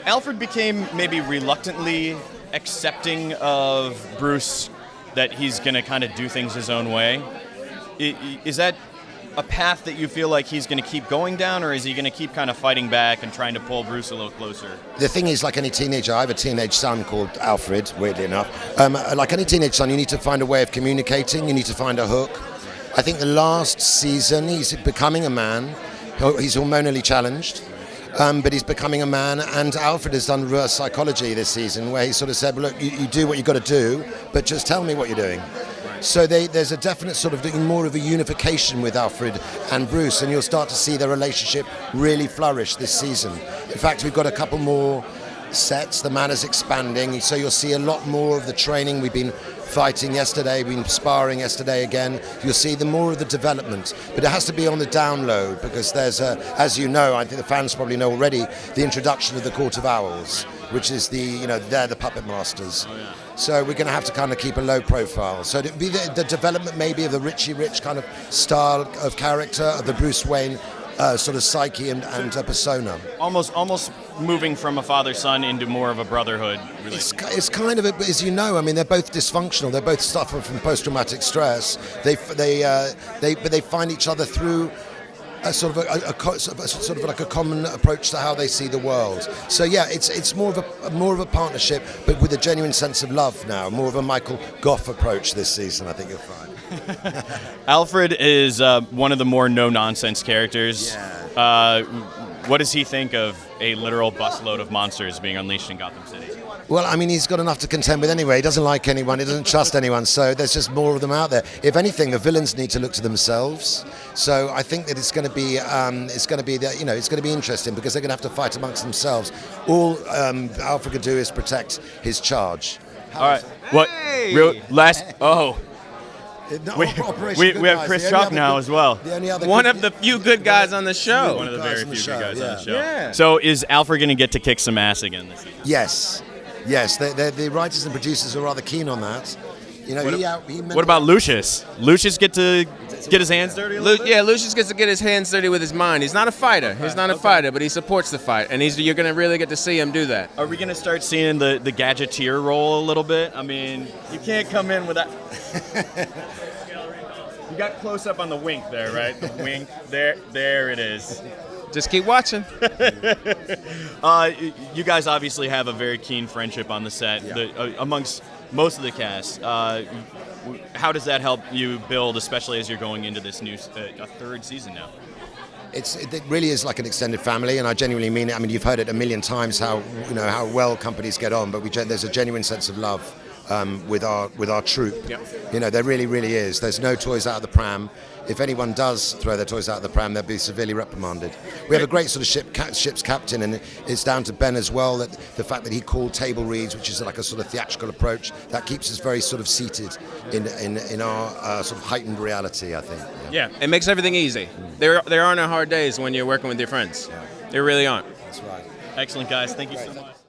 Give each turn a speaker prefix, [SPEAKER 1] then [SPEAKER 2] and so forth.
[SPEAKER 1] Alfred became maybe reluctantly accepting of Bruce, that he's going to kind of do things his own way. Is that a path that you feel like he's going to keep going down, or is he going to keep kind of fighting back and trying to pull Bruce a little closer?
[SPEAKER 2] The thing is, like any teenager, I have a teenage son called Alfred, weirdly enough. Like any teenage son, you need to find a way of communicating, you need to find a hook. I think the last season, he's becoming a man. He's hormonally challenged, but he's becoming a man, and Alfred has done reverse psychology this season, where he sort of said, well, look, you do what you've got to do, but just tell me what you're doing. So there's a definite sort of more of a unification with Alfred and Bruce, and you'll start to see their relationship really flourish this season. In fact, we've got a couple more sets. The Manor's expanding, so you'll see a lot more of the training. We've been fighting yesterday, we've been sparring yesterday again. You'll see the more of the development, but it has to be on the download, because there's as you know, I think the fans probably know already, the introduction of the Court of Owls, which is they're the puppet masters.
[SPEAKER 1] Oh, yeah.
[SPEAKER 2] So we're going to have to kind of keep a low profile. So it'd be the development maybe of the Richie Rich kind of style of character, of the Bruce Wayne sort of psyche and persona.
[SPEAKER 1] Almost moving from a father-son into more of a brotherhood.
[SPEAKER 2] It's kind of, as you know, I mean, they're both dysfunctional. They both suffer from post-traumatic stress. They find each other through a sort of like a common approach to how they see the world. So yeah, it's more of a partnership, but with a genuine sense of love now. More of a Michael Goff approach this season, I think you'll find.
[SPEAKER 1] Alfred is one of the more no-nonsense characters.
[SPEAKER 2] Yeah.
[SPEAKER 1] What does he think of a literal busload of monsters being unleashed in Gotham City?
[SPEAKER 2] Well, I mean, he's got enough to contend with anyway. He doesn't like anyone. He doesn't trust anyone. So there's just more of them out there. If anything, the villains need to look to themselves. So I think that it's going to be interesting, because they're going to have to fight amongst themselves. All Alfred can do is protect his charge.
[SPEAKER 1] All right. What? We have Chris Chalk now as well.
[SPEAKER 3] One of the few good guys on the show.
[SPEAKER 1] One of the very few good guys on the show.
[SPEAKER 3] Yeah.
[SPEAKER 1] So is Alfred going to get to kick some ass again this season?
[SPEAKER 2] Yes. The writers and producers are rather keen on that. You know,
[SPEAKER 1] what about Lucius? Lucius get to get his hands dirty a little bit?
[SPEAKER 3] Yeah, Lucius gets to get his hands dirty with his mind. He's not a fighter. He's not a fighter, but he supports the fight, and you're going to really get to see him do that.
[SPEAKER 1] Are we going to start seeing the gadgeteer role a little bit? I mean, you can't come in with that. You got close up on the wink there, right? The wink. There it is.
[SPEAKER 3] Just keep watching.
[SPEAKER 1] You guys obviously have a very keen friendship on the set, amongst most of the cast. How does that help you build, especially as you're going into this new third season now?
[SPEAKER 2] It really is like an extended family, and I genuinely mean it. I mean, you've heard it a million times how well companies get on, but there's a genuine sense of love with our troupe.
[SPEAKER 1] Yep.
[SPEAKER 2] You know, there really, really is. There's no toys out of the pram. If anyone does throw their toys out of the pram, they'll be severely reprimanded. We have a great sort of ship's captain, and it's down to Ben as well, that the fact that he called table reads, which is like a sort of theatrical approach, that keeps us very sort of seated in our sort of heightened reality, I think.
[SPEAKER 3] Yeah, it makes everything easy. There aren't hard days when you're working with your friends.
[SPEAKER 2] Yeah.
[SPEAKER 3] There really aren't.
[SPEAKER 2] That's right.
[SPEAKER 1] Excellent, guys. Thank you so much.